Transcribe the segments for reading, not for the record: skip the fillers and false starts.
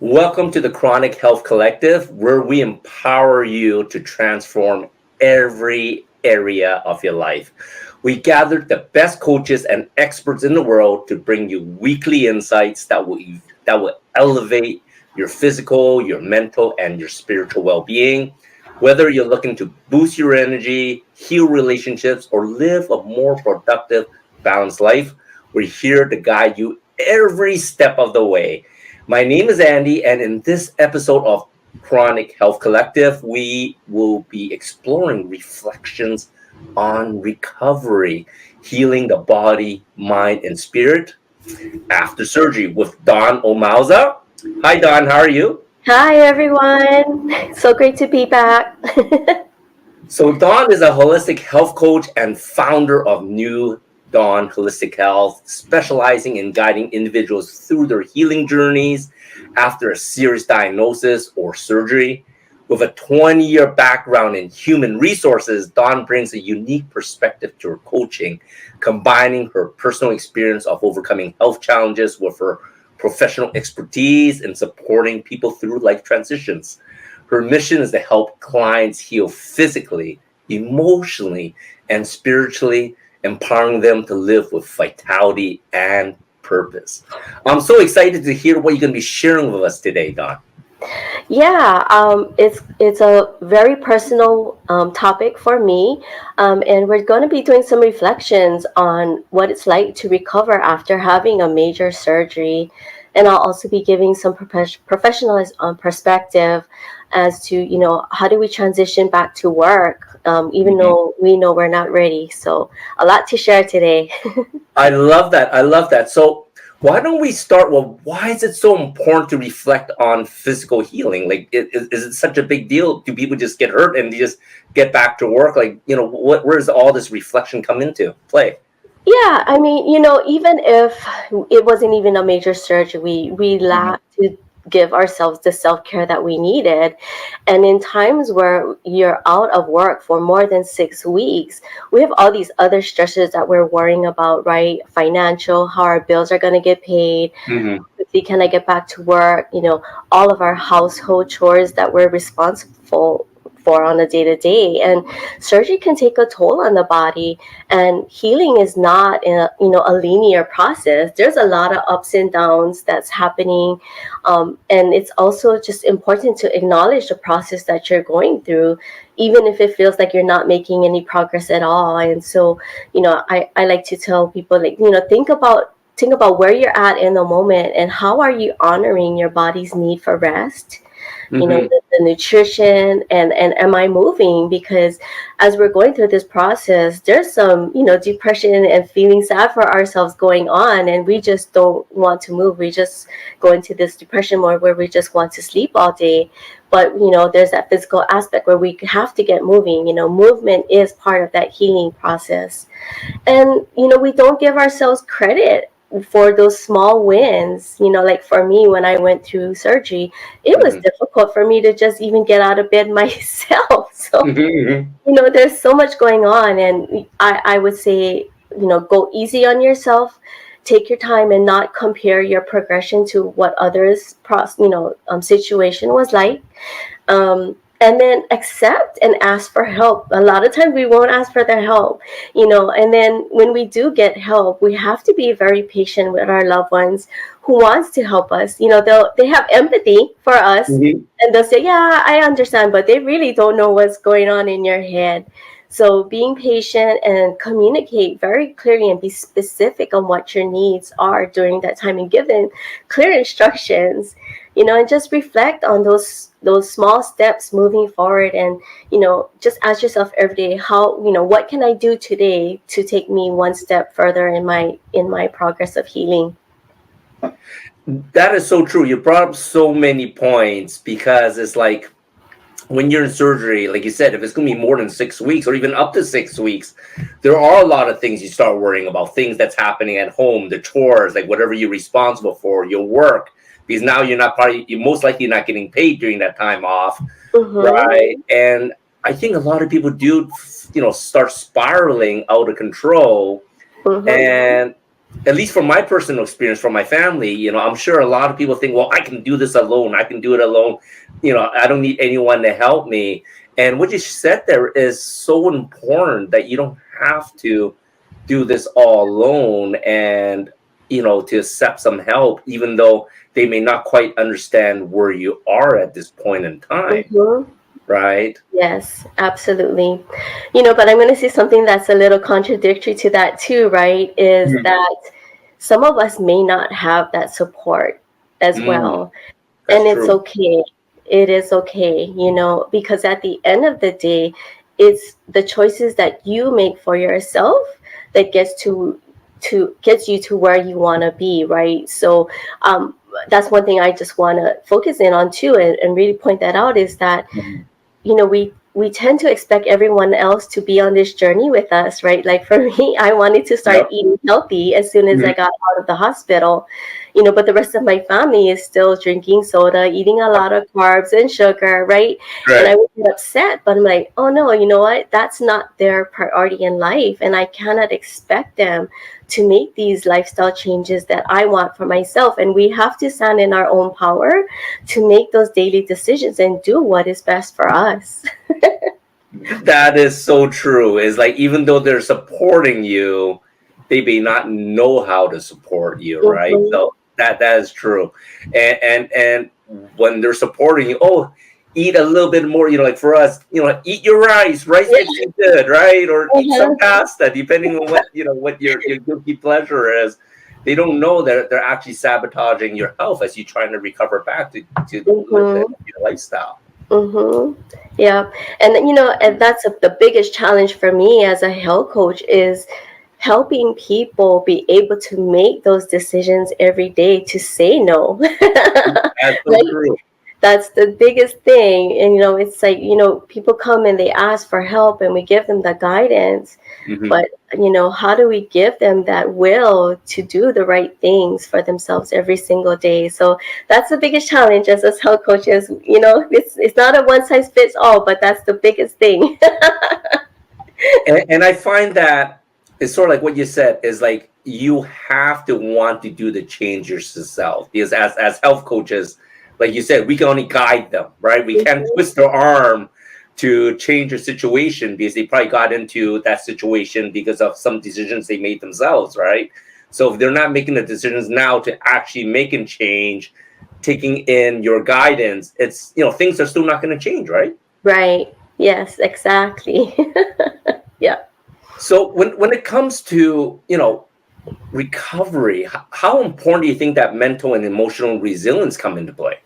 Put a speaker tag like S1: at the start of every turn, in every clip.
S1: Welcome to the Chronic Health Collective, where we empower you to transform every area of your life. We gathered the best coaches and experts in the world to bring you weekly insights that will elevate your physical, your mental, and your spiritual well-being. Whether you're looking to boost your energy, heal relationships, or live a more productive, balanced life, we're here to guide you every step of the way. My name is Andy, and in this episode of Chronic Health Collective, we will be exploring reflections on recovery, healing the body, mind, and spirit after surgery with Dawn Omalza. Hi, Dawn. How are you?
S2: Hi, everyone. So great to be back.
S1: So, Dawn is a holistic health coach and founder of New Dawn Holistic Health, specializing in guiding individuals through their healing journeys after a serious diagnosis or surgery. With a 20-year background in human resources, Dawn brings a unique perspective to her coaching, combining her personal experience of overcoming health challenges with her professional expertise in supporting people through life transitions. Her mission is to help clients heal physically, emotionally, and spiritually, empowering them to live with vitality and purpose. I'm so excited to hear what you're going to be sharing with us today, Dawn.
S2: Yeah, it's a very personal topic for me, and we're going to be doing some reflections on what it's like to recover after having a major surgery, and I'll also be giving some professional perspective as to how do we transition back to work, even though we know we're not ready. So a lot to share today.
S1: I love that. I love that. So why don't we start with why is it so important to reflect on physical healing? Like, is it such a big deal? Do people just get hurt and just get back to work? Like, where does all this reflection come into play?
S2: Yeah, I mean, even if it wasn't even a major surgery, we lack to give ourselves the self-care that we needed. And in times where you're out of work for more than 6 weeks, we have all these other stresses that we're worrying about, right? Financial, how our bills are going to get paid. Quickly, can I get back to work? All of our household chores that we're responsible for on a day-to-day, and surgery can take a toll on the body, and healing is not a linear process. There's a lot of ups and downs that's happening, and it's also just important to acknowledge the process that you're going through, even if it feels like you're not making any progress at all. And so I like to tell people, like, think about where you're at in the moment, and how are you honoring your body's need for rest, the nutrition, and am I moving? Because as we're going through this process, there's some, depression and feeling sad for ourselves going on, and we just don't want to move. We just go into this depression mode where we just want to sleep all day. But, there's that physical aspect where we have to get moving. Movement is part of that healing process. And, we don't give ourselves credit for those small wins. Like for me, when I went through surgery, it was difficult for me to just even get out of bed myself. So, there's so much going on, and I would say, go easy on yourself. Take your time and not compare your progression to what others' situation was like. And then accept and ask for help. A lot of times we won't ask for their help, and then when we do get help, we have to be very patient with our loved ones who wants to help us. They have empathy for us, and they'll say, yeah, I understand, but they really don't know what's going on in your head. So being patient and communicate very clearly and be specific on what your needs are during that time, and give them clear instructions, and just reflect on those small steps moving forward. And, just ask yourself every day, what can I do today to take me one step further in my progress of healing?
S1: That is so true. You brought up so many points, because it's like, when you're in surgery, like you said, if it's going to be more than 6 weeks or even up to 6 weeks, there are a lot of things you start worrying about, things that's happening at home, the chores, like whatever you're responsible for, your work, because now you're most likely not getting paid during that time off, right? And I think a lot of people do, start spiraling out of control. And at least from my personal experience, from my family, you know, I'm sure a lot of people think, well, I can do this alone. I can do it alone. You know, I don't need anyone to help me. And what you said there is so important, that you don't have to do this all alone, and, you know, to accept some help, even though they may not quite understand where you are at this point in time.
S2: Mm-hmm.
S1: Right?
S2: Yes, absolutely. You know, but I'm going to say something that's a little contradictory to that too, right? Is
S1: Mm.
S2: that some of us may not have that support as
S1: Mm,
S2: well.
S1: that's
S2: And it's
S1: true.
S2: okay. It is okay, you know, because at the end of the day, it's the choices that you make for yourself that gets you to where you want to be, right? So that's one thing I just want to focus in on too, and really point that out, is that,
S1: Mhm.
S2: you know, we tend to expect everyone else to be on this journey with us, right? Like for me, I wanted to start
S1: Yep.
S2: eating healthy as soon as
S1: Mhm.
S2: I got out of the hospital, you know, but the rest of my family is still drinking soda, eating a lot of carbs and sugar, right? And I
S1: Right.
S2: would get upset, but I'm like, oh no, you know what? That's not their priority in life, and I cannot expect them to make these lifestyle changes that I want for myself. And we have to stand in our own power to make those daily decisions and do what is best for us.
S1: That is so true. Is like, even though they're supporting you, they may not know how to support you, right?
S2: Mm-hmm.
S1: So that is true. And when they're supporting you, oh, eat a little bit more. You know, like for us, you know, eat your rice. Rice makes you good, right? Or eat some
S2: Uh-huh.
S1: pasta, depending on what, you know, what your guilty pleasure is. They don't know that they're actually sabotaging your health as you're trying to recover back to live
S2: Mm-hmm.
S1: your lifestyle.
S2: Mm-hmm. Yeah. And you know, and that's the biggest challenge for me as a health coach, is helping people be able to make those decisions every day to say no.
S1: That's so
S2: Right?
S1: true.
S2: That's the biggest thing. And, you know, it's like, you know, people come and they ask for help and we give them the guidance.
S1: Hmm.
S2: But, you know, how do we give them that will to do the right things for themselves every single day? So that's the biggest challenge as us health coaches. You know, it's not a one size fits all, but that's the biggest thing.
S1: And I find that it's sort of like what you said, is like, you have to want to do the change yourself, because as health coaches, like you said, we can only guide them, right? We can't twist their arm to change a situation, because they probably got into that situation because of some decisions they made themselves, right? So if they're not making the decisions now to actually making change, taking in your guidance, it's, you know, things are still not going to change, right?
S2: Right. Yes, exactly. Yeah.
S1: So when it comes to, you know, recovery, how important do you think that mental and emotional resilience come into play?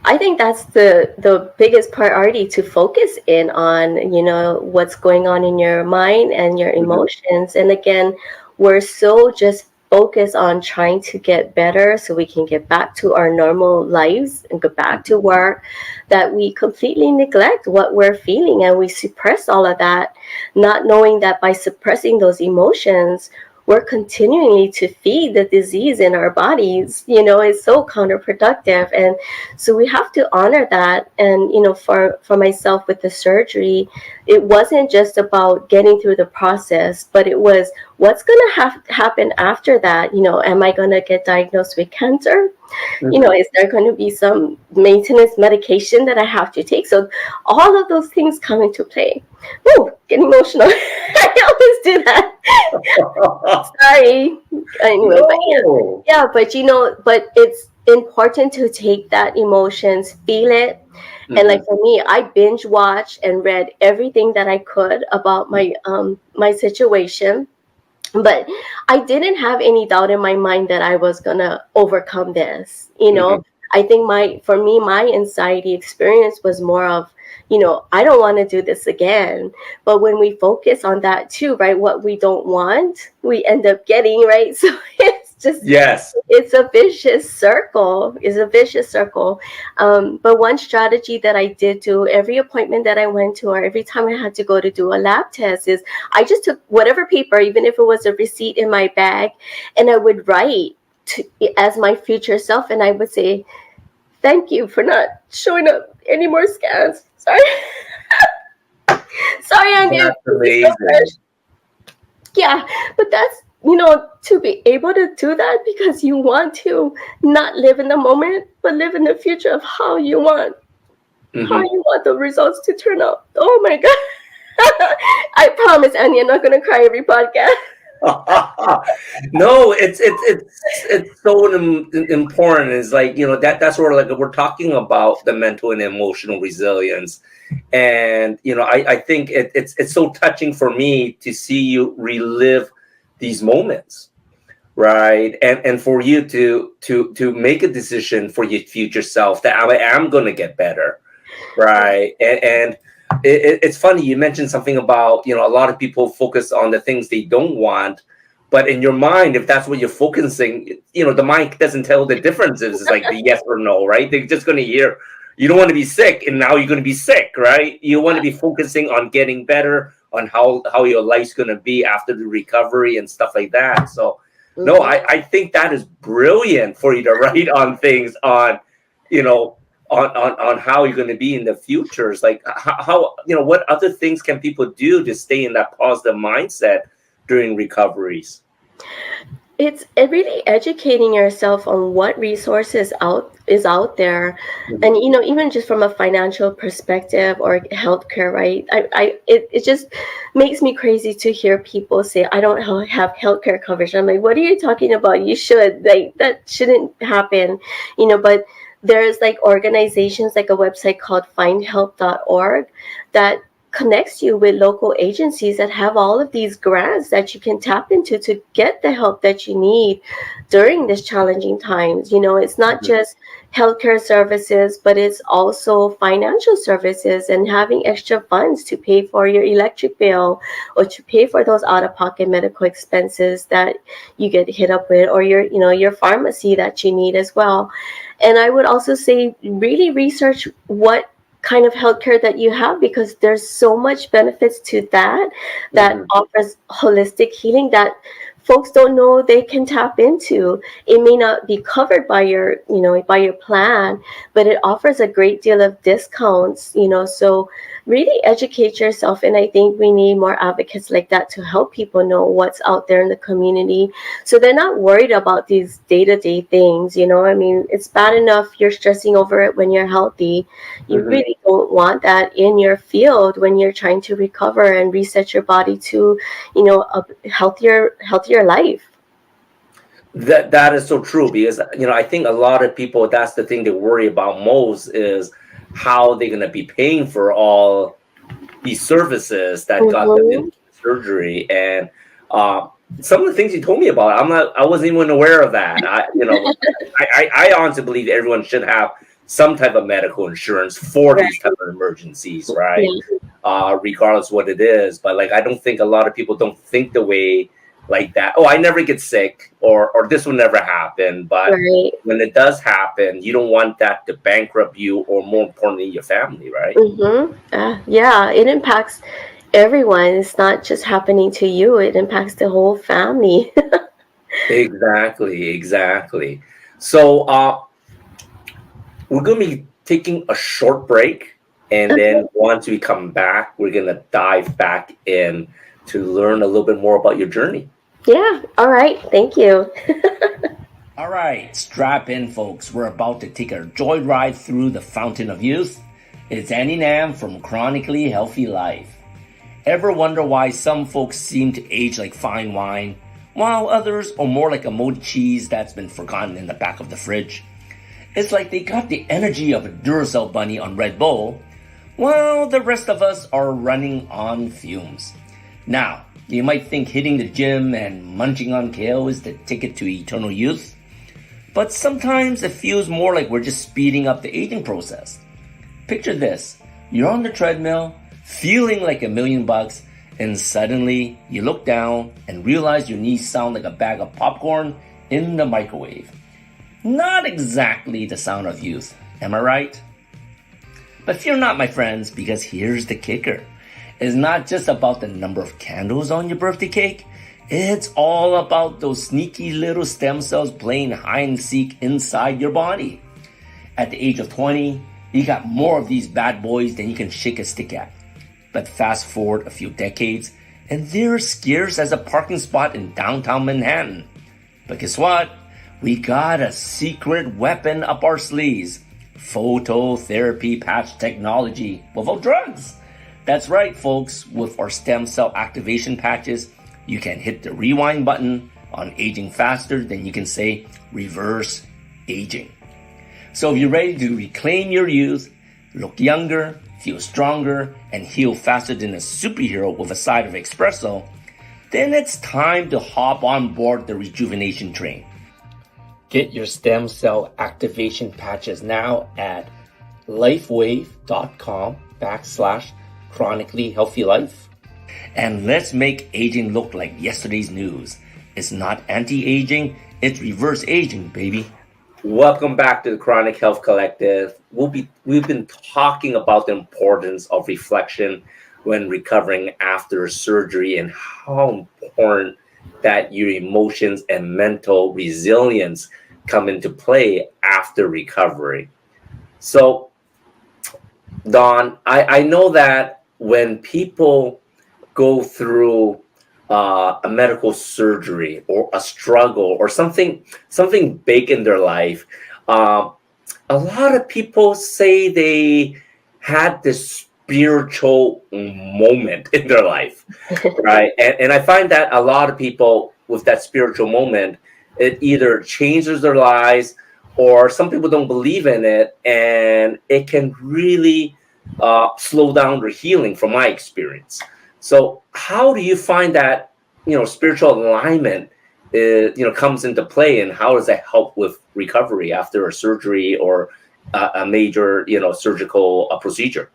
S2: I think that's the biggest priority, to focus in on, you know, what's going on in your mind and your
S1: Mhm.
S2: emotions. And again, we're so just focused on trying to get better so we can get back to our normal lives and go back to work, that we completely neglect what we're feeling and we suppress all of that, not knowing that by suppressing those emotions, we're continually to feed the disease in our bodies. You know, it's so counterproductive. And so we have to honor that. And, you know, for myself with the surgery, it wasn't just about getting through the process, but it was, what's going to happen after that. You know, am I going to get diagnosed with cancer? You know,
S1: Mhm.
S2: is there going to be some maintenance medication that I have to take? So all of those things come into play. Woo, get emotional. I always do that. Sorry. Anyway, but yeah,
S1: No.
S2: yeah, but you know, but it's important to take that emotions, feel it. And like
S1: Hmm.
S2: for me, I binge watched and read everything that I could about my situation. But I didn't have any doubt in my mind that I was gonna overcome this. You
S1: Hmm.
S2: know, I think for me, my anxiety experience was more of, you know, I don't want to do this again. But when we focus on that too, right, what we don't want, we end up getting, right? So it's just,
S1: Yes.
S2: it's a vicious circle. It's a vicious circle. But one strategy that I did do every appointment that I went to, or every time I had to go to do a lab test, is I just took whatever paper, even if it was a receipt, in my bag, and I would write as my future self, and I would say, "Thank you for not showing up any more scans." Sorry, sorry, I'm getting
S1: That's
S2: busy so much.
S1: amazing.
S2: Yeah, but to be able to do that because you want to not live in the moment, but live in the future of how you want the results to turn out. Oh my God. I promise, Annie, I'm not going to cry every podcast.
S1: No, it's so important. It's like, that's where, like, we're talking about the mental and emotional resilience. And I think it's so touching for me to see you relive these moments, right? And for you to make a decision for your future self that I am going to get better, right? And it's funny, you mentioned something about, a lot of people focus on the things they don't want, but in your mind, if that's what you're focusing, the mind doesn't tell the differences. It's like the yes or no, right? They're just going to hear you don't want to be sick, and now you're going to be sick, right? You want to be focusing on getting better, on how your life's going to be after the recovery and stuff like that. So no, I think that is brilliant for you to write on things on, on how you're going to be in the future. It's like, how what other things can people do to stay in that positive mindset during recoveries?
S2: It's really educating yourself on what resources is out there, and even just from a financial perspective or healthcare, right? It just makes me crazy to hear people say, I don't have healthcare coverage. I'm like, what are you talking about? You should. Like, that shouldn't happen, but there's like organizations, like a website called findhelp.org that connects you with local agencies that have all of these grants that you can tap into to get the help that you need during these challenging times. It's not just healthcare services, but it's also financial services and having extra funds to pay for your electric bill or to pay for those out-of-pocket medical expenses that you get hit up with, or your pharmacy that you need as well. And I would also say really research what kind of healthcare that you have, because there's so much benefits to that offers holistic healing that folks don't know they can tap into. It may not be covered by your plan, but it offers a great deal of discounts, so really educate yourself. And I think we need more advocates like that to help people know what's out there in the community, so they're not worried about these day-to-day things. It's bad enough you're stressing over it when you're healthy. You really don't want that in your field when you're trying to recover and reset your body to a healthier life.
S1: That is so true, because I think a lot of people, that's the thing they worry about most, is how they're going to be paying for all these services that got them into surgery. And some of the things you told me about, I wasn't even aware of that. I honestly believe everyone should have some type of medical insurance for these type of emergencies, right? Regardless what it is. But like, I don't think a lot of people don't think the way like that. Oh, I never get sick, or this will never happen. But when it does happen, you don't want that to bankrupt you, or more importantly, your family, right?
S2: Yeah, it impacts everyone. It's not just happening to you, it impacts the whole family.
S1: Exactly. So we're going to be taking a short break, and then once we come back, we're going to dive back in to learn a little bit more about your journey.
S2: Yeah. All right. Thank you.
S1: All right. Strap in, folks. We're about to take a joyride through the fountain of youth. It's Annie Nam from Chronically Healthy Life. Ever wonder why some folks seem to age like fine wine, while others are more like a moldy cheese that's been forgotten in the back of the fridge? It's like they got the energy of a Duracell bunny on Red Bull, while the rest of us are running on fumes. Now, you might think hitting the gym and munching on kale is the ticket to eternal youth, but sometimes it feels more like we're just speeding up the aging process. Picture this: you're on the treadmill, feeling like $1,000,000, and suddenly you look down and realize your knees sound like a bag of popcorn in the microwave. Not exactly the sound of youth, am I right? But fear not, my friends, because here's the kicker. It's not just about the number of candles on your birthday cake. It's all about those sneaky little stem cells playing hide and seek inside your body. At the age of 20, you got more of these bad boys than you can shake a stick at. But fast forward a few decades, and they're scarce as a parking spot in downtown Manhattan. But guess what? We got a secret weapon up our sleeves. Phototherapy patch technology without drugs. That's right, folks. With our stem cell activation patches, you can hit the rewind button on aging faster than you can say reverse aging. So if you're ready to reclaim your youth, look younger, feel stronger, and heal faster than a superhero with a side of espresso, then it's time to hop on board the rejuvenation train. Get your stem cell activation patches now at lifewave.com/chronically healthy life. And let's make aging look like yesterday's news. It's not anti-aging, it's reverse aging, baby. Welcome back to the Chronic Health Collective. We've been talking about the importance of reflection when recovering after surgery and how important that your emotions and mental resilience come into play after recovery. So, Dawn, I know that when people go through a medical surgery or a struggle or something big in their life, a lot of people say they had this spiritual moment in their life, right? And I find that a lot of people with that spiritual moment, it either changes their lives or some people don't believe in it, and it can really slow down their healing from my experience. So how do you find that, spiritual alignment comes into play, and how does that help with recovery after a surgery or a major, surgical procedure?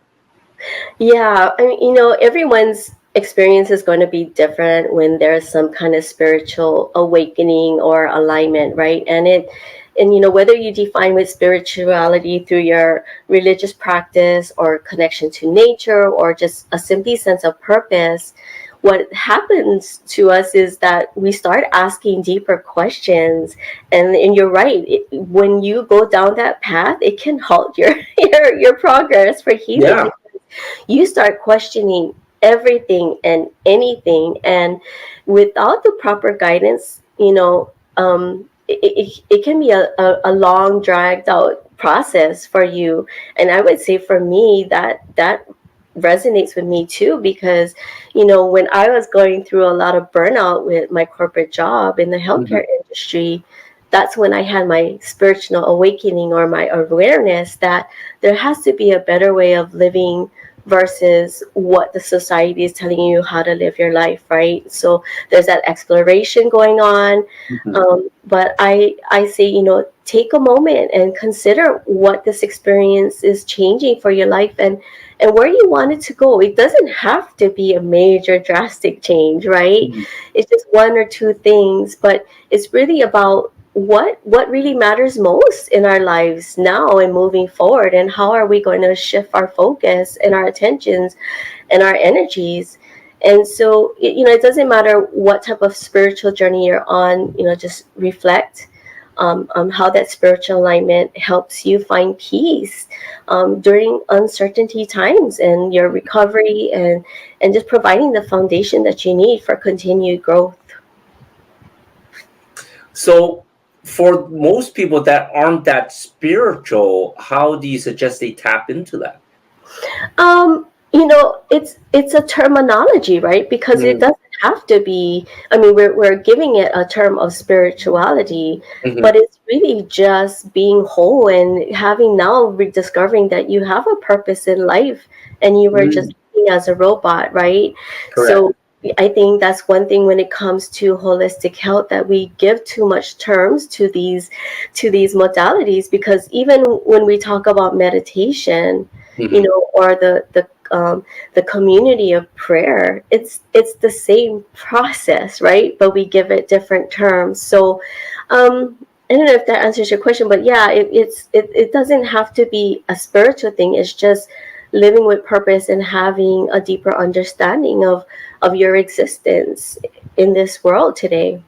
S2: Yeah, I mean, everyone's experience is going to be different when there's some kind of spiritual awakening or alignment, right? And whether you define with spirituality through your religious practice or connection to nature or just a simply sense of purpose, what happens to us is that we start asking deeper questions. And you're right, when you go down that path, it can halt your progress for healing.
S1: Yeah.
S2: You start questioning everything and anything, and without the proper guidance, it can be a long dragged out process for you. And I would say for me that resonates with me too, because when I was going through a lot of burnout with my corporate job in the healthcare industry, that's when I had my spiritual awakening or my awareness that there has to be a better way of living versus what the society is telling you how to live your life, right? So there's that exploration going on. But I say, take a moment and consider what this experience is changing for your life and where you want it to go. It doesn't have to be a major drastic change, right? It's just one or two things, but it's really about what really matters most in our lives now and moving forward, and how are we going to shift our focus and our attentions and our energies. And so it doesn't matter what type of spiritual journey you're on, just reflect on how that spiritual alignment helps you find peace during uncertainty times and your recovery, and just providing the foundation that you need for continued growth.
S1: So for most people that aren't that spiritual, how do you suggest they tap into that?
S2: It's a terminology, right? Because it doesn't have to be. I mean, we're giving it a term of spirituality, but it's really just being whole and having now rediscovering that you have a purpose in life, and you were just living as a robot, right?
S1: Correct.
S2: So I think that's one thing when it comes to holistic health, that we give too much terms to these modalities, because even when we talk about meditation, or the community of prayer, it's the same process, right? But we give it different terms. So I don't know if that answers your question, but yeah, it doesn't have to be a spiritual thing. It's just living with purpose and having a deeper understanding of your existence in this world today.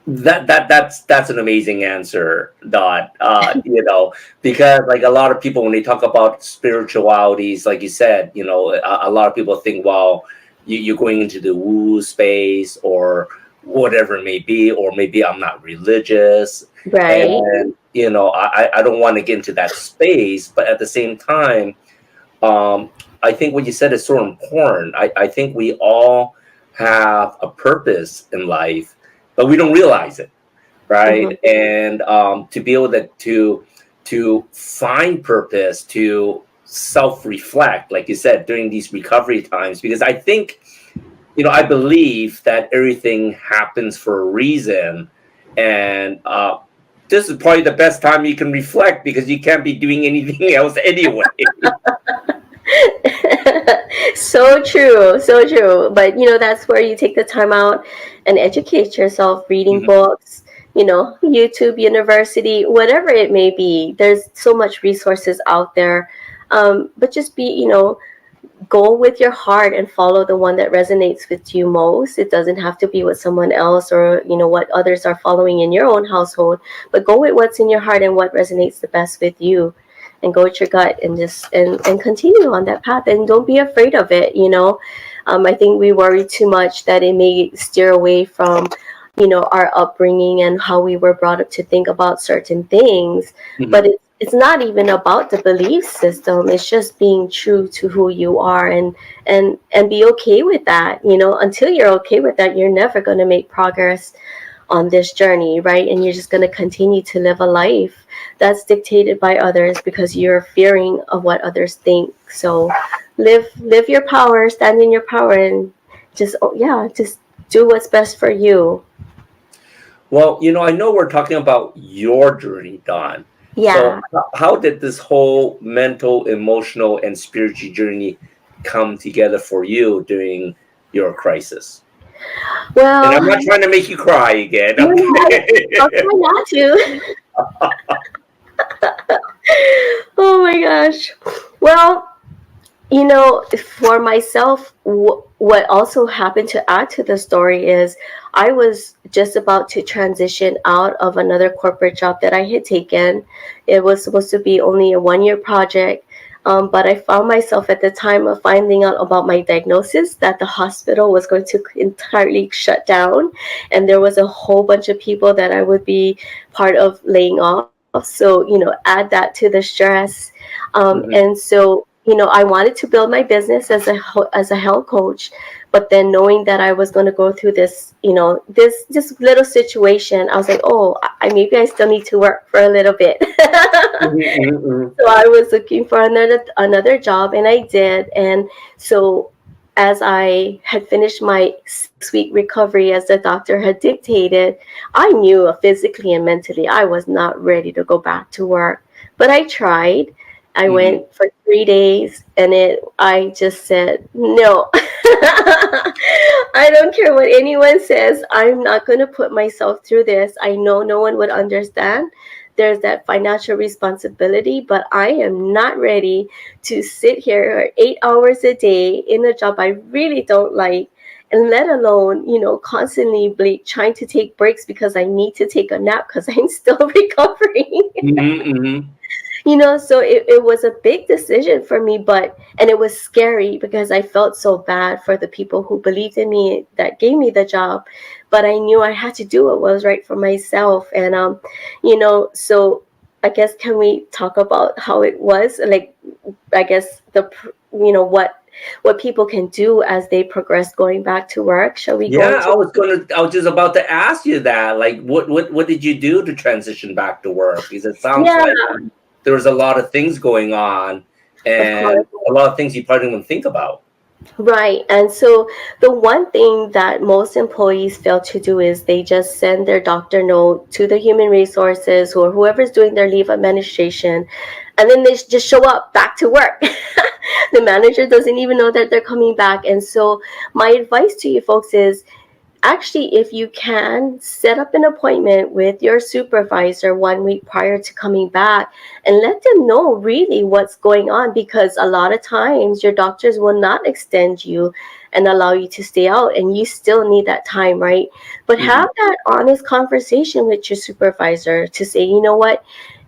S1: That's an amazing answer, Dot. Because like a lot of people when they talk about spiritualities, like you said, a lot of people think, well, you're going into the woo space or whatever it may be, or maybe I'm not religious,
S2: Right.
S1: and I don't want to get into that space. But at the same time, I think what you said is so important. I think we all have a purpose in life, but we don't realize it, right?
S2: Mm-hmm.
S1: And to be able to find purpose, to self-reflect, like you said, during these recovery times, because I think, I believe that everything happens for a reason, and this is probably the best time you can reflect because you can't be doing anything else anyway.
S2: So true, so true. But that's where you take the time out and educate yourself, reading
S1: Mhm.
S2: books, YouTube University, whatever it may be. There's so much resources out there. But just go with your heart and follow the one that resonates with you most. It doesn't have to be what someone else or what others are following in your own household, but go with what's in your heart and what resonates the best with you, and go with your gut, and just and continue on that path, and don't be afraid of it. I think we worry too much that it may steer away from our upbringing and how we were brought up to think about certain things. But
S1: Mhm.
S2: it's not even about the belief system. It's just being true to who you are, and be okay with that. Until you're okay with that, you're never going to make progress on this journey, right? And you're just going to continue to live a life that's dictated by others because you're fearing of what others think. So live your power, stand in your power, and just do what's best for you.
S1: Well, I know we're talking about your journey, Dawn. So,
S2: Yeah.
S1: how did this whole mental, emotional, and spiritual journey come together for you during your crisis? And I'm
S2: Well,
S1: not trying to make you cry again,
S2: no, I'll
S1: okay?
S2: try not to. Oh my gosh. Well, for myself, what also happened to add to the story is I was just about to transition out of another corporate job that I had taken. It was supposed to be only a 1-year project. But I found myself at the time of finding out about my diagnosis that the hospital was going to entirely shut down, and there was a whole bunch of people that I would be part of laying off. So, add that to the stress. And
S1: Mhm.
S2: so, I wanted to build my business as a health coach, but then knowing that I was going to go through this, this little situation, I was like, oh, maybe I still need to work for a little bit.
S1: Mhm, mhm, mhm.
S2: So I was looking for another job, and I did. And so as I had finished my 6-week recovery as the doctor had dictated, I knew physically and mentally I was not ready to go back to work. But I tried. I
S1: Mhm.
S2: went for 3 days, and I just said no. I don't care what anyone says. I'm not going to put myself through this. I know no one would understand. There's that financial responsibility, but I am not ready to sit here 8 hours a day in a job I really don't like, and let alone, constantly trying to take breaks because I need to take a nap because I'm still recovering.
S1: Mhm, mhm.
S2: So it was a big decision for me, and it was scary because I felt so bad for the people who believed in me, that gave me the job, but I knew I had to do what was right for myself. And so I guess, can we talk about how it was, like, I guess, what people can do as they progress going back to work? Shall we go
S1: Yeah,
S2: into?
S1: I was just about to ask you that. Like, what did you do to transition back to work? Because it sounds
S2: Yeah,
S1: like there was a lot of things going on,
S2: of
S1: and
S2: course.
S1: a lot of things you probably didn't even think about.
S2: Right. And so the one thing that most employees fail to do is they just send their doctor note to the human resources or whoever's doing their leave administration, and then they just show up back to work. The manager doesn't even know that they're coming back. And so my advice to you folks is, actually, if you can, set up an appointment with your supervisor 1 week prior to coming back and let them know really what's going on, because a lot of times your doctors will not extend you and allow you to stay out, and you still need that time, right? But
S1: Mhm.
S2: have that honest conversation with your supervisor to say, you know what,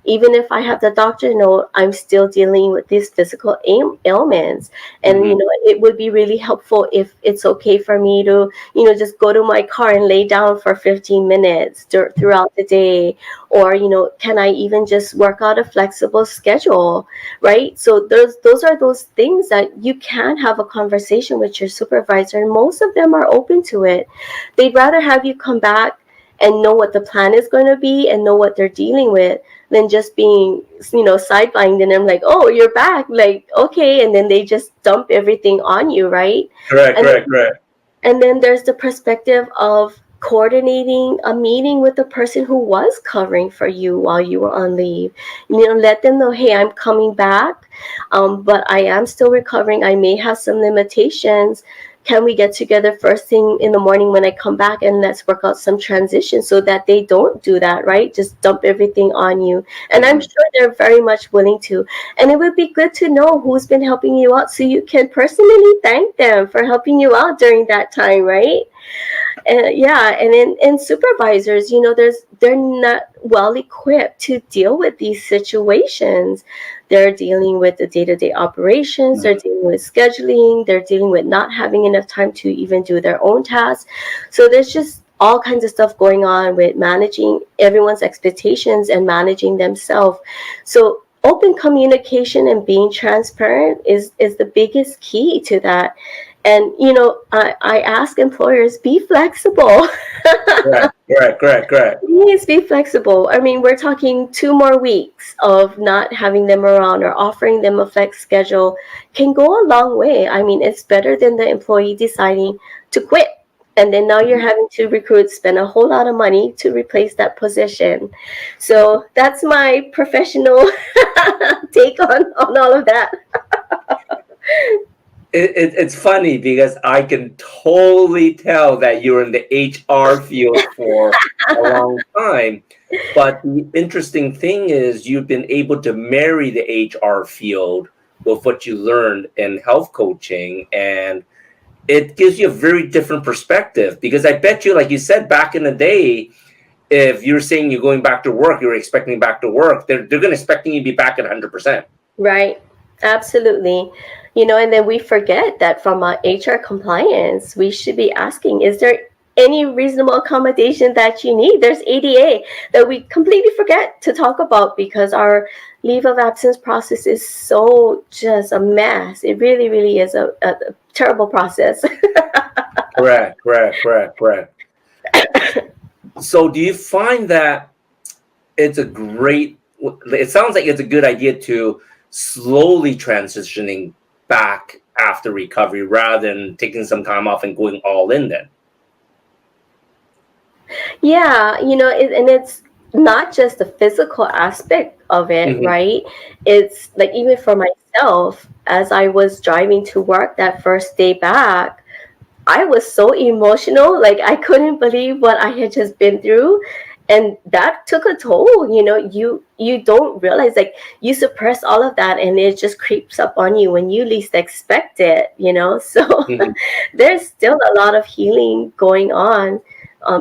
S2: even if I have the doctor note, I'm still dealing with these physical ailments. And, it would be really helpful if it's okay for me to, just go to my car and lay down for 15 minutes throughout the day. Or, can I even just work out a flexible schedule, right? So those are those things that you can have a conversation with your supervisor, and most of them are open to it. They'd rather have you come back and know what the plan is going to be and know what they're dealing with than just being, sidelined, and I'm like, oh, you're back, like, okay, and then they just dump everything on you, right?
S1: Correct.
S2: And then there's the perspective of coordinating a meeting with the person who was covering for you while you were on leave. Let them know, hey, I'm coming back, but I am still recovering. I may have some limitations. Can we get together first thing in the morning when I come back, and let's work out some transition so that they don't do that, right? Just dump everything on you. And I'm sure they're very much willing to. And it would be good to know who's been helping you out so you can personally thank them for helping you out during that time, right? And supervisors, they're not well equipped to deal with these situations. They're dealing with the day-to-day operations, they're dealing with scheduling, they're dealing with not having enough time to even do their own tasks. So there's just all kinds of stuff going on with managing everyone's expectations and managing themselves. So open communication and being transparent is the biggest key to that. And, I ask employers, be flexible.
S1: Correct.
S2: Please be flexible. I mean, we're talking 2 more weeks of not having them around or offering them a flex schedule can go a long way. I mean, it's better than the employee deciding to quit. And then now you're having to spend a whole lot of money to replace that position. So that's my professional take on all of that.
S1: It's funny because I can totally tell that you're in the HR field for a long time. But the interesting thing is you've been able to marry the HR field with what you learned in health coaching. And it gives you a very different perspective, because I bet you, like you said, back in the day, if you're saying you're going back to work, you're expecting back to work, they're going to expecting you to be back at 100%.
S2: Right. Absolutely. And then we forget that from our HR compliance, we should be asking, is there any reasonable accommodation that you need? There's ADA that we completely forget to talk about because our leave of absence process is so just a mess. It really, really is a terrible process.
S1: Correct. So do you find that it sounds like it's a good idea to slowly transitioning back after recovery rather than taking some time off and going all in then?
S2: Yeah, and it's not just the physical aspect of it, right? It's like, even for myself, as I was driving to work that first day back, I was so emotional. Like, I couldn't believe what I had just been through. And that took a toll. You don't realize, like, you suppress all of that and it just creeps up on you when you least expect it, So there's still a lot of healing going on,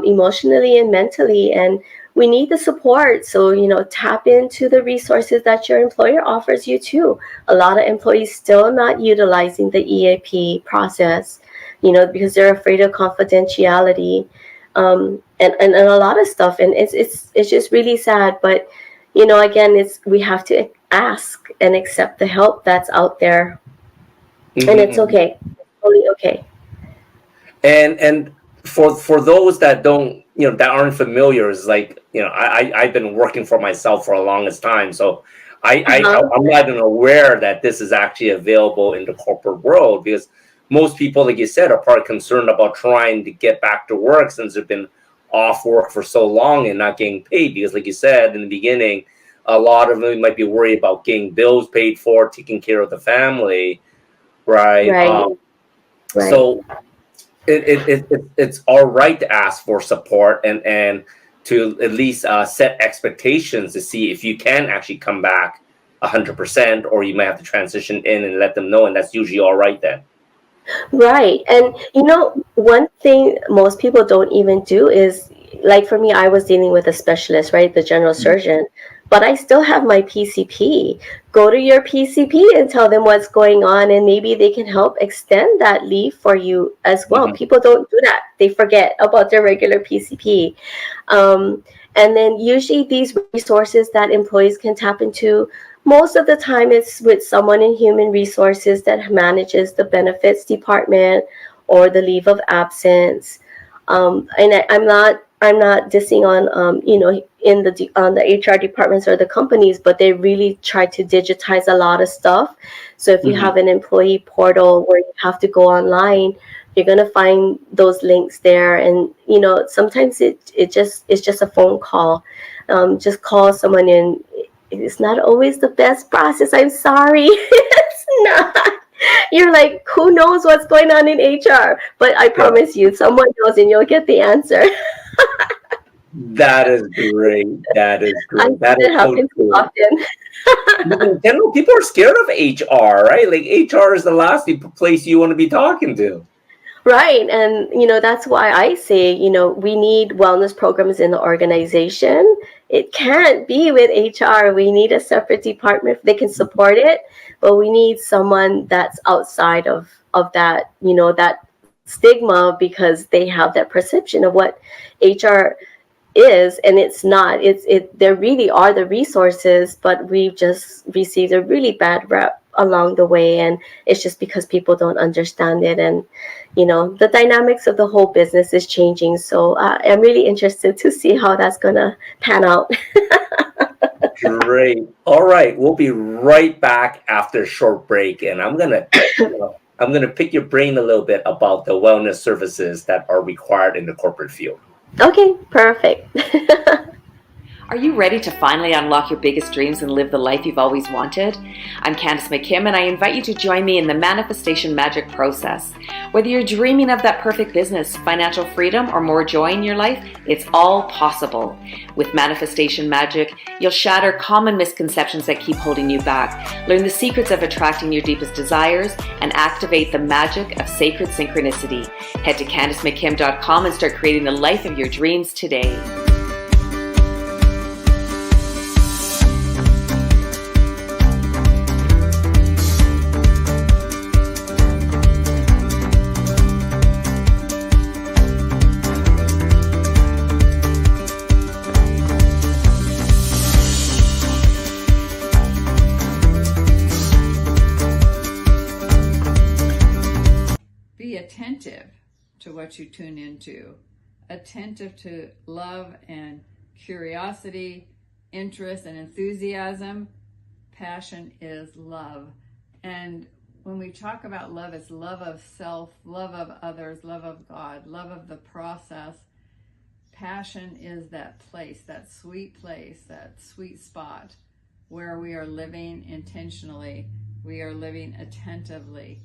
S2: emotionally and mentally. And we need the support. So, tap into the resources that your employer offers you too. A lot of employees still not utilizing the EAP process, because they're afraid of confidentiality. And a lot of stuff, and it's just really sad. But again, we have to ask and accept the help that's out there, and it's okay, it's totally okay.
S1: And for those that don't, that aren't familiar, is like, I've been working for myself for a longest time, so I'm not even aware that this is actually available in the corporate world, because most people, like you said, are probably concerned about trying to get back to work since they've been off work for so long and not getting paid. Because, like you said in the beginning, a lot of them might be worried about getting bills paid for, taking care of the family, right?
S2: Right.
S1: So it's all right to ask for support and to at least set expectations to see if you can actually come back 100%, or you might have to transition in and let them know, and that's usually all right then.
S2: Right. And one thing most people don't even do is, like, for me, I was dealing with a specialist, right? The general surgeon. but I still have my PCP. Go to your PCP and tell them what's going on, and maybe they can help extend that leave for you as well.
S1: Mhm.
S2: People don't do that. They forget about their regular PCP. And then usually these resources that employees can tap into, most of the time it's with someone in human resources that manages the benefits department or the leave of absence. I'm not dissing on in the on the HR departments or the companies, but they really try to digitize a lot of stuff. So if you
S1: Mhm.
S2: have an employee portal where you have to go online, you're gonna find those links there. And sometimes it's just a phone call. Just call someone in. It's not always the best process. I'm sorry, it's not. You're like, who knows what's going on in HR? But I
S1: Yeah.
S2: promise you, someone knows, and you'll get the answer.
S1: That is great. That is
S2: I
S1: great.
S2: see
S1: That is
S2: that
S1: so
S2: happen too
S1: true.
S2: often.
S1: In general, people are scared of HR, right? Like HR is the last place you want to be talking to.
S2: Right. And, that's why I say, we need wellness programs in the organization. It can't be with HR. We need a separate department. They can support it, but we need someone that's outside of that, that stigma, because they have that perception of what HR is, and it's not. There really are the resources, but we've just received a really bad rep along the way, and it's just because people don't understand it. And the dynamics of the whole business is changing, so I'm really interested to see how that's gonna pan out.
S1: Great. All right, we'll be right back after a short break, and I'm gonna pick your brain a little bit about the wellness services that are required in the corporate field.
S2: Okay, perfect.
S3: Are you ready to finally unlock your biggest dreams and live the life you've always wanted? I'm Candice McKim, and I invite you to join me in the manifestation magic process. Whether you're dreaming of that perfect business, financial freedom, or more joy in your life, it's all possible. With manifestation magic, you'll shatter common misconceptions that keep holding you back, learn the secrets of attracting your deepest desires, and activate the magic of sacred synchronicity. Head to CandiceMcKim.com and start creating the life of your dreams today.
S4: Be attentive to what you tune into, attentive to love and curiosity, interest and enthusiasm. Passion is love. And when we talk about love, it's love of self, love of others, love of God, love of the process. Passion is that place, that sweet spot where we are living intentionally, we are living attentively.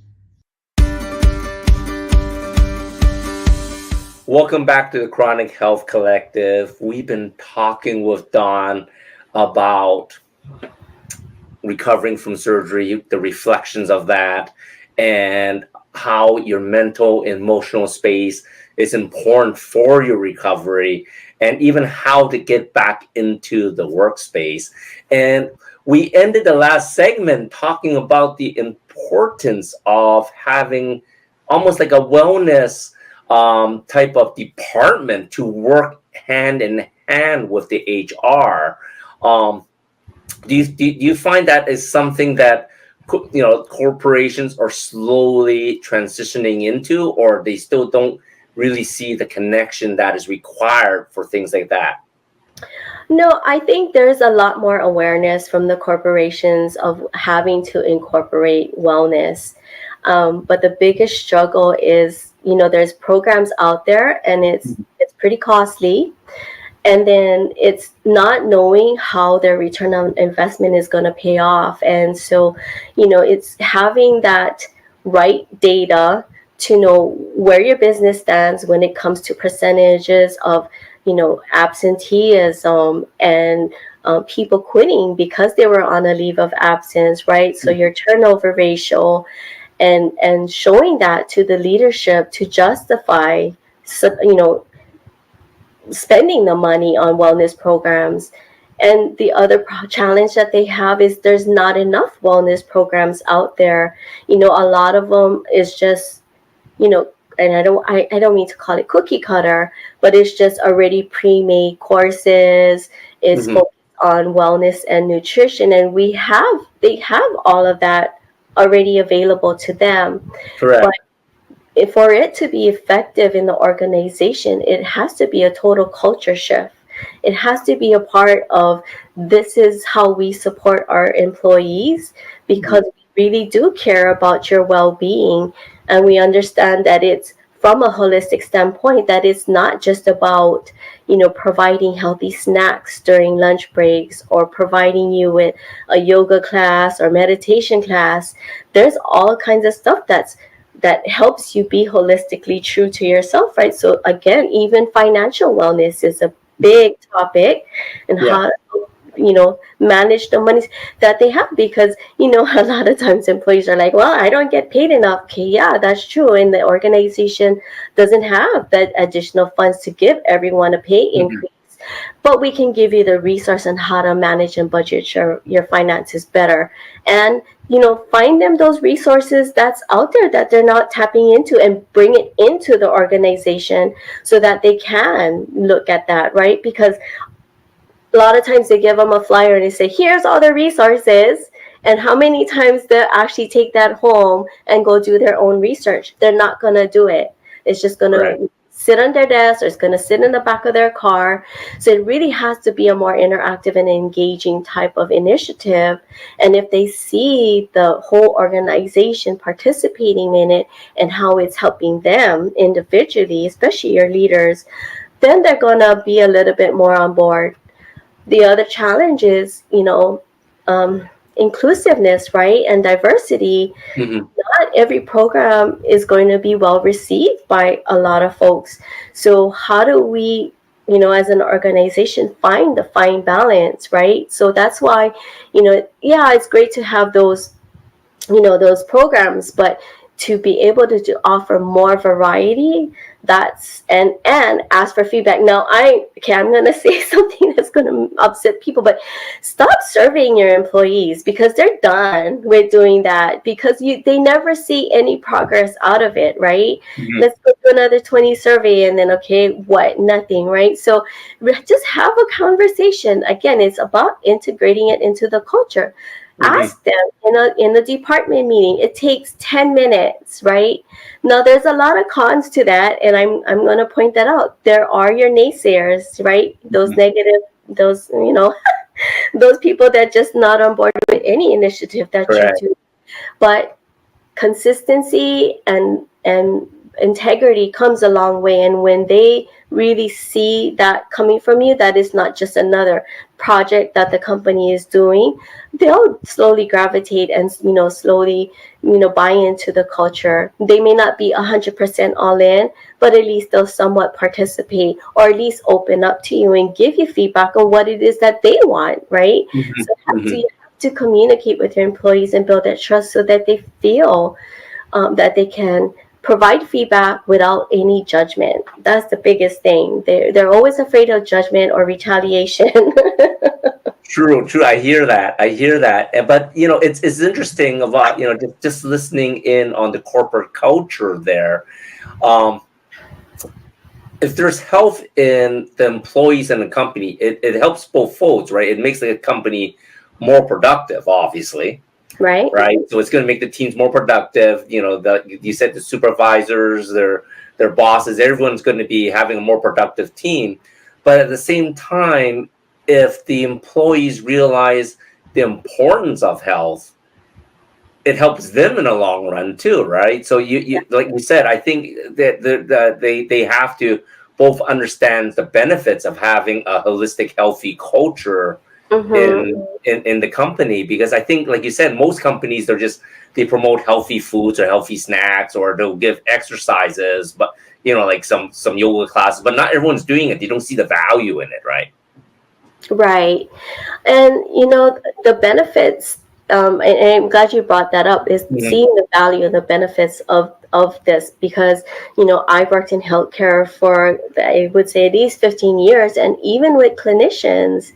S1: Welcome back to the Chronic Health Collective. We've been talking with Dawn about recovering from surgery, the reflections of that, and how your mental, emotional space is important for your recovery, and even how to get back into the workspace. And we ended the last segment talking about the importance of having almost like a wellness type of department to work hand in hand with the HR. Do you find that is something that corporations are slowly transitioning into, or they still don't really see the connection that is required for things like that?
S2: No, I think there's a lot more awareness from the corporations of having to incorporate wellness. But the biggest struggle is, there's programs out there, and it's pretty costly. And then it's not knowing how their return on investment is going to pay off. And so, it's having that right data to know where your business stands when it comes to percentages of, absenteeism and people quitting because they were on a leave of absence, right? So your turnover ratio, and showing that to the leadership to justify, spending the money on wellness programs. And the other challenge that they have is there's not enough wellness programs out there. A lot of them is just, and I don't mean to call it cookie cutter, but it's just already pre-made courses. It's
S1: Hmm.
S2: focused on wellness and nutrition, and they have all of that already available to them. But
S1: Correct.
S2: for it to be effective in the organization, it has to be a total culture shift. It has to be a part of, this is how we support our employees,
S1: Mhm.
S2: because we really do care about your well-being, and we understand that it's from a holistic standpoint, that it's not just about providing healthy snacks during lunch breaks, or providing you with a yoga class or meditation class. There's all kinds of stuff that helps you be holistically true to yourself, right? So again, even financial wellness is a big topic, and
S1: Yeah.
S2: how manage the money that they have, because a lot of times employees are like, well, I don't get paid enough. Okay, yeah, that's true, and the organization doesn't have that additional funds to give everyone a pay
S1: Mhm.
S2: increase, but we can give you the resource on how to manage and budget your finances better. And find them those resources that's out there that they're not tapping into, and bring it into the organization so that they can look at that, right? Because a lot of times they give them a flyer and they say, here's all the resources, and how many times they actually take that home and go do their own research? They're not going to do it. It's just going
S1: Right.
S2: to sit on their desk, or it's going to sit in the back of their car. So it really has to be a more interactive and engaging type of initiative. And if they see the whole organization participating in it, and how it's helping them individually, especially your leaders, then they're going to be a little bit more on board. The other challenge is, inclusiveness, right? And diversity.
S1: Hmm.
S2: Not every program is going to be well received by a lot of folks. So how do we, as an organization, find the fine balance, right? So that's why, yeah, it's great to have those programs, but to be able to offer more variety, that's and ask for feedback. Now, I'm going to say something that's going to upset people, but stop surveying your employees, because they're done with doing that, because they never see any progress out of it, right?
S1: Hmm.
S2: Let's go to another 20 survey, and then, okay, what? Nothing, right? So just have a conversation. Again, it's about integrating it into the culture.
S1: Hmm.
S2: Ask them in a department meeting. It takes 10 minutes, right? Now, there's a lot of cons to that, and I'm going to point that out. There are your naysayers, right? Those negative, those those people that just not on board with any initiative that you
S1: Correct.
S2: do. But consistency and integrity comes a long way, and when they really see that coming from you, that is not just another project that the company is doing, they'll slowly gravitate and slowly buy into the culture. They may not be 100% all in, but at least they'll somewhat participate, or at least open up to you and give you feedback on what it is that they want, right?
S1: Hmm.
S2: So
S1: Hmm.
S2: you have to communicate with your employees and build that trust, so that they feel that they can provide feedback without any judgment. That's the biggest thing. They're always afraid of judgment or retaliation.
S1: True, true. I hear that. I hear that. But it's interesting about just listening in on the corporate culture there. Um, if there's health in the employees and the company, it helps both folds, right? It makes the company more productive, obviously,
S2: Right?
S1: right? So it's going to make the teams more productive. You said the supervisors, their bosses, everyone's going to be having a more productive team. But at the same time, if the employees realize the importance of health, it helps them in the long run too, right? So you like we said, I think that they have to both understand the benefits of having a holistic, healthy culture
S2: Mm-hmm.
S1: in the company, because I think, like you said, most companies they promote healthy foods or healthy snacks, or they'll give exercises, but like some yoga classes, but not everyone's doing it. They don't see the value in it, right?
S2: Right. And the benefits, and I'm glad you brought that up, is
S1: Mhm.
S2: seeing the value and the benefits of this, because I've worked in healthcare for, I would say, at least 15 years, and even with clinicians,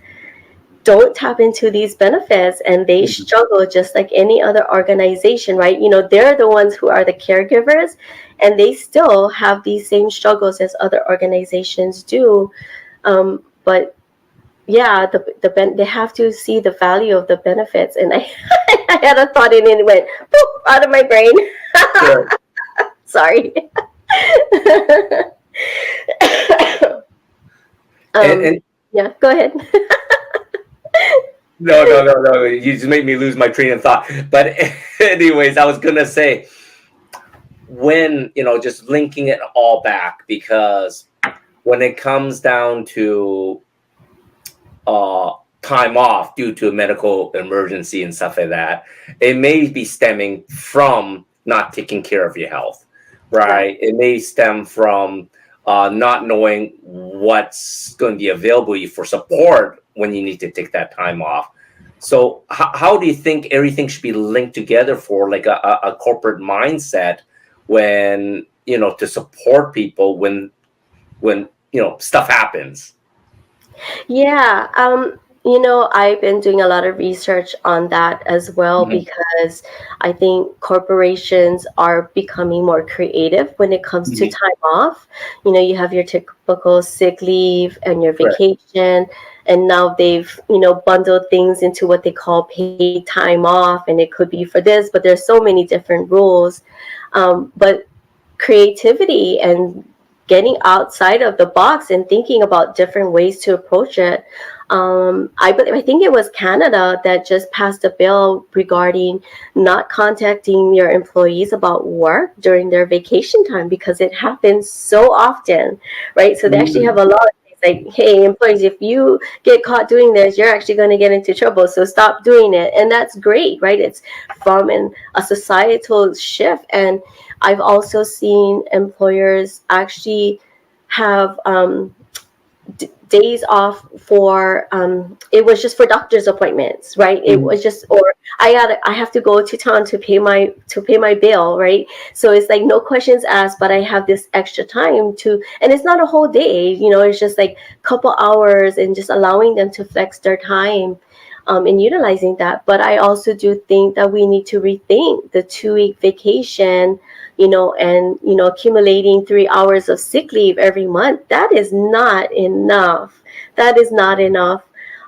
S2: don't tap into these benefits, and they struggle just like any other organization, right? They're the ones who are the caregivers, and they still have these same struggles as other organizations do. But yeah, they have to see the value of the benefits. And I I had a thought and it went poof, out of my brain.
S1: Sure.
S2: Sorry.
S1: And
S2: Yeah, go ahead.
S1: no. You just made me lose my train of thought. But anyways, I was gonna say, when just linking it all back, because when it comes down to time off due to a medical emergency and stuff like that, it may be stemming from not taking care of your health, right? It may stem from not knowing what's going to be available for support when you need to take that time off. So how do you think everything should be linked together for like a corporate mindset when, to support people when stuff happens?
S2: Yeah, I've been doing a lot of research on that as well, because I think corporations are becoming more creative when it comes to time off. You have your typical sick leave and your vacation, and now they've, bundled things into what they call paid time off, and it could be for this, but there's so many different rules. But creativity and getting outside of the box and thinking about different ways to approach it. I think it was Canada that just passed a bill regarding not contacting your employees about work during their vacation time, because it happens so often, right? So they actually have a law like, hey, employees, if you get caught doing this, you're actually going to get into trouble. So stop doing it. And that's great, right? It's from a societal shift. And I've also seen employers actually have days off for it was just for doctor's appointments, right? It was just, or I have to go to town to pay my bill, right? So it's like no questions asked, but I have this extra time to, and it's not a whole day, it's just like a couple hours, and just allowing them to flex their time and utilizing that. But I also do think that we need to rethink the 2-week vacation, and accumulating 3 hours of sick leave every month. That is not enough.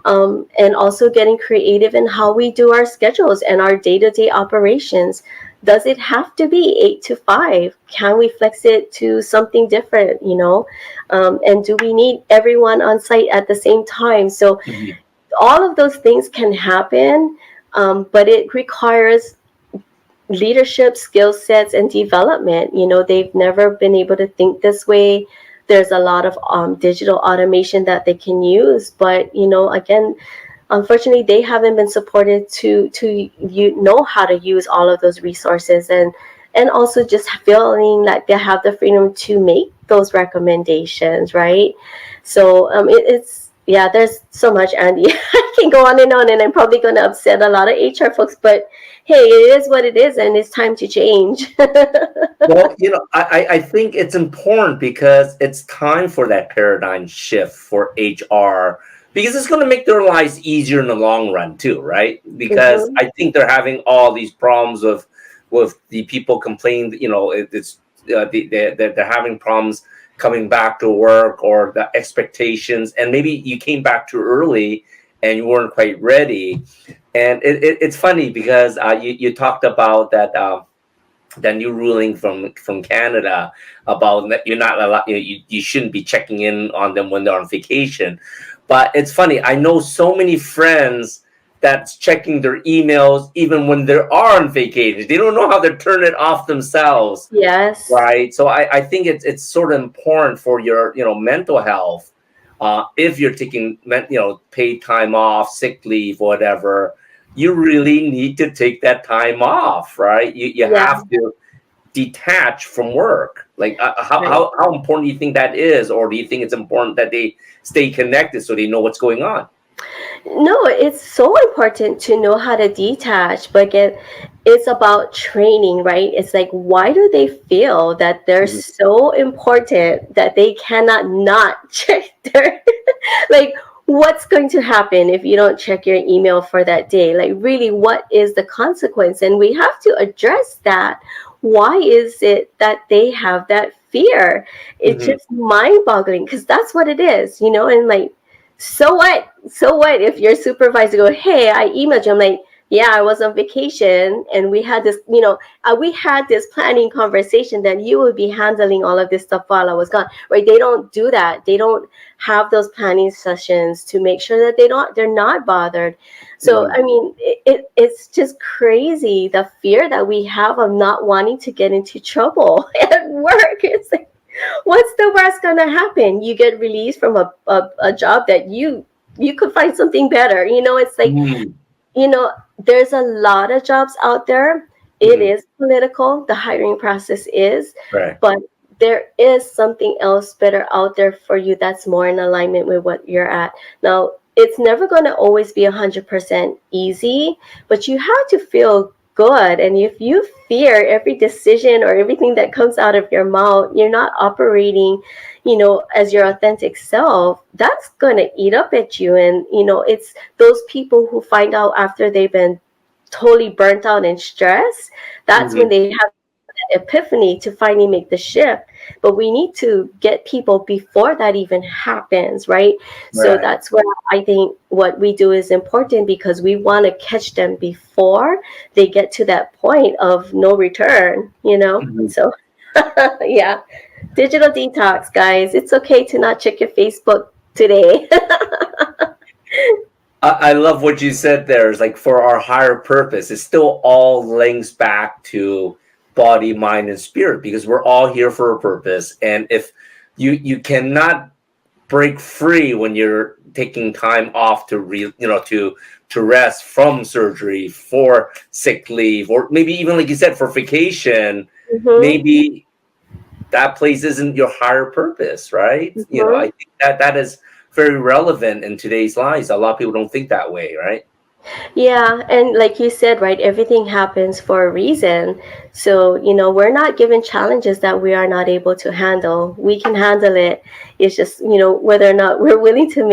S2: And also getting creative in how we do our schedules and our day-to-day operations. Does it have to be 8 to 5? Can we flex it to something different? And do we need everyone on site at the same time? So all of those things can happen, but it requires leadership skill sets and development. They've never been able to think this way. There's a lot of digital automation that they can use, but again, unfortunately, they haven't been supported to know how to use all of those resources, and also just feeling like they have the freedom to make those recommendations, right? So there's so much, Andy. I can go on, and I'm probably going to upset a lot of HR folks, but hey, it is what it is, and it's time to change.
S1: Well, I think it's important because it's time for that paradigm shift for HR, because it's going to make their lives easier in the long run too, right? Because I think they're having all these problems with the people complaining, they're having problems coming back to work, or the expectations, and maybe you came back too early and you weren't quite ready. And it's funny because you talked about that the new ruling from Canada about that you're not allowed, you shouldn't be checking in on them when they're on vacation. But it's funny, I know so many friends that's checking their emails even when they are on vacation. They don't know how to turn it off themselves.
S2: Yes.
S1: Right. So I think it's sort of important for your mental health. If you're taking paid time off, sick leave, whatever, you really need to take that time off, right? You have to detach from work. Like how important do you think that is, or do you think it's important that they stay connected so they know what's going on?
S2: No, it's so important to know how to detach, but it's about training, right? It's like, why do they feel that they're so important that they cannot not check their like, what's going to happen if you don't check your email for that day? Like, really, what is the consequence? And we have to address that. Why is it that they have that fear? It's
S1: Mhm.
S2: just mind-boggling, because that's what it is, and like, so what if your supervisor go, hey, I emailed you. I'm like, yeah, I was on vacation, and we had this planning conversation that you would be handling all of this stuff while I was gone, right? They don't do that. They don't have those planning sessions to make sure that they're not bothered. So
S1: Mhm.
S2: I mean, it's just crazy, the fear that we have of not wanting to get into trouble at work. It's like, what's the worst gonna happen? You get released from a job that you could find something better. It's like,
S1: Mhm.
S2: there's a lot of jobs out there. It
S1: Mhm.
S2: is political, the hiring process is,
S1: Right.
S2: but there is something else better out there for you that's more in alignment with what you're at. Now, it's never going to always be 100% easy, but you have to feel good. And if you fear every decision or everything that comes out of your mouth, you're not operating, as your authentic self. That's going to eat up at you. And, it's those people who find out after they've been totally burnt out and stressed, that's when
S1: Mhm.
S2: they have that epiphany to finally make the shift. But we need to get people before that even happens, right? So
S1: Right.
S2: that's where I think what we do is important, because we want to catch them before they get to that point of no return.
S1: Mhm.
S2: So yeah, digital detox, guys. It's okay to not check your Facebook today.
S1: I love what you said there. It's like for our higher purpose. It still all links back to body, mind, and spirit, because we're all here for a purpose. And if you cannot break free when you're taking time off to rest from surgery, for sick leave, or maybe even like you said for vacation,
S2: Hmm.
S1: maybe that place isn't your higher purpose, right? I
S2: Hmm.
S1: think that is very relevant in today's lives. A lot of people don't think that way, right?
S2: Yeah, and like you said, right, everything happens for a reason. So, we're not given challenges that we are not able to handle. We can handle it. It's just, whether or not we're willing to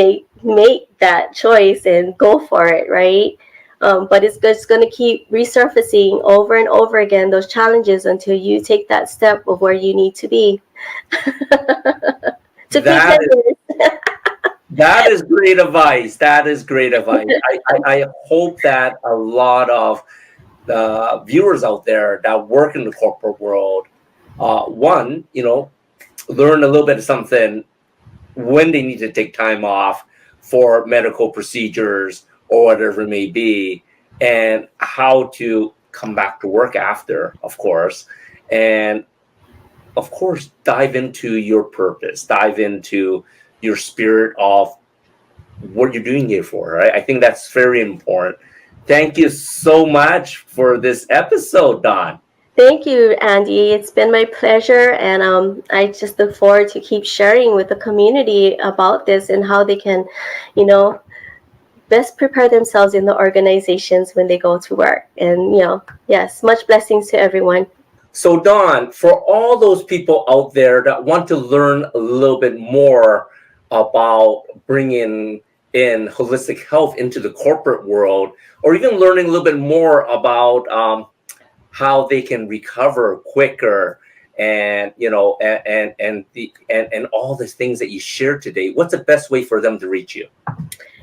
S2: make that choice and go for it, right? But it's just going to keep resurfacing over and over again, those challenges, until you take that step of where you need to be. Took me
S1: That
S2: 10 years.
S1: That is great advice. That is great advice. I hope that a lot of the viewers out there that work in the corporate world, one, learn a little bit of something when they need to take time off for medical procedures or whatever it may be, and how to come back to work after, of course. And of course, dive into your purpose, dive into your spirit of what you're doing here for, right? I think that's very important. Thank you so much for this episode, Don.
S2: Thank you, Andy. It's been my pleasure, and I just look forward to keep sharing with the community about this and how they can, you know, best prepare themselves in the organizations when they go to work. And yes, much blessings to everyone.
S1: So, Don, for all those people out there that want to learn a little bit more about bringing in holistic health into the corporate world, or even learning a little bit more about how they can recover quicker, and and all the things that you shared today, what's the best way for them to reach you?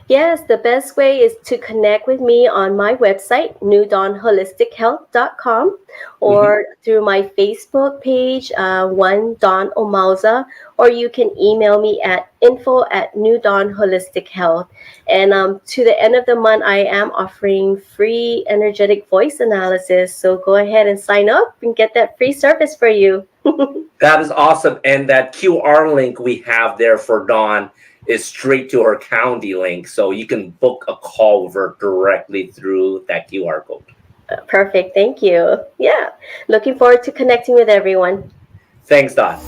S2: Yes, the best way is to connect with me on my website, newdawnholistichealth.com,
S1: Mhm.
S2: or through my Facebook page, one Dawn Omalza, or you can email me at info@New Dawn Holistic Health. And to the end of the month, I am offering free energetic voice analysis. So go ahead and sign up and get that free service for you.
S1: That is awesome. And that QR link we have there for Dawn is straight to her county link. So you can book a call with her directly through that QR code.
S2: Perfect. Thank you. Yeah. Looking forward to connecting with everyone.
S1: Thanks, Don.